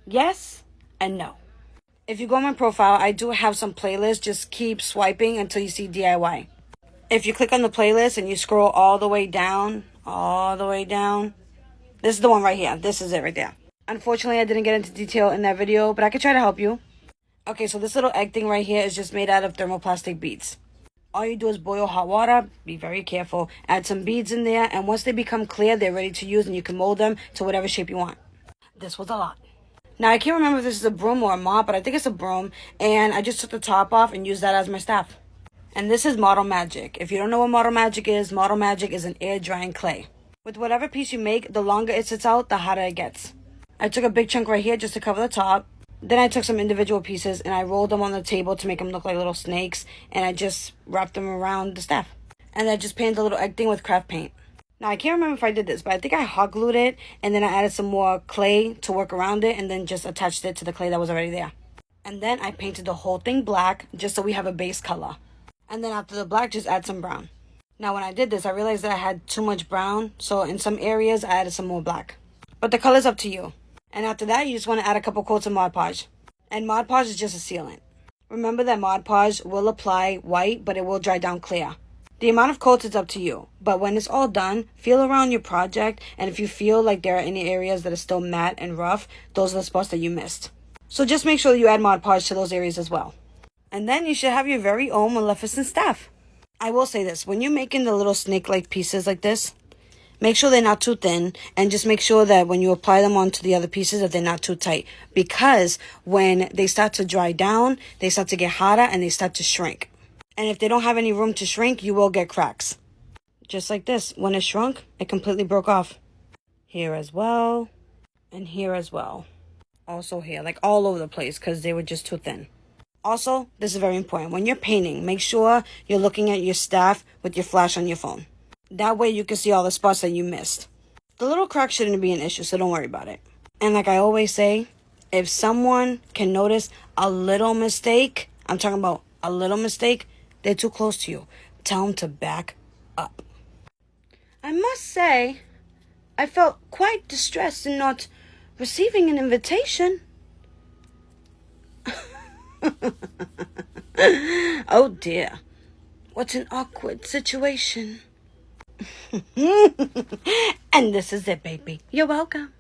Yes and no. If you go on my profile, I do have some playlists. Just keep swiping until you see DIY. If you click on the playlist and you scroll all the way down, this is the one right here. This is it right there. Unfortunately, I didn't get into detail in that video, but I could try to help you. Okay, so this little egg thing right here is just made out of thermoplastic beads. All you do is boil hot water. Be very careful. Add some beads in there, and once they become clear, they're ready to use, and you can mold them to whatever shape you want. This was a lot. Now, I can't remember if this is a broom or a mop, but I think it's a broom, and I just took the top off and used that as my staff. And this is Model Magic. If you don't know what Model Magic is an air drying clay. With whatever piece you make, the longer it sits out, the hotter it gets. I took a big chunk right here just to cover the top. Then I took some individual pieces and I rolled them on the table to make them look like little snakes. And I just wrapped them around the staff. And I just painted a little egg thing with craft paint. Now, I can't remember if I did this, but I think I hot glued it. And then I added some more clay to work around it. And then just attached it to the clay that was already there. And then I painted the whole thing black just so we have a base color. And then after the black, just add some brown. Now, when I did this, I realized that I had too much brown. So in some areas, I added some more black. But the color's up to you. And after that, you just want to add a couple coats of Mod Podge. And Mod Podge is just a sealant. Remember that Mod Podge will apply white, but it will dry down clear. The amount of coats is up to you. But when it's all done, feel around your project. And if you feel like there are any areas that are still matte and rough, those are the spots that you missed. So just make sure that you add Mod Podge to those areas as well. And then you should have your very own Maleficent staff. I will say this. When you're making the little snake-like pieces like this, make sure they're not too thin, and just make sure that when you apply them onto the other pieces that they're not too tight. Because when they start to dry down, they start to get hotter and they start to shrink. And if they don't have any room to shrink, you will get cracks. Just like this. When it shrunk, it completely broke off. Here as well. And here as well. Also here. Like all over the place because they were just too thin. Also, this is very important. When you're painting, make sure you're looking at your staff with your flash on your phone. That way you can see all the spots that you missed. The little crack shouldn't be an issue, so don't worry about it. And like I always say, if someone can notice a little mistake, I'm talking about a little mistake, they're too close to you. Tell them to back up. I must say, I felt quite distressed in not receiving an invitation. Oh dear. What an awkward situation. And this is it, baby. You're welcome.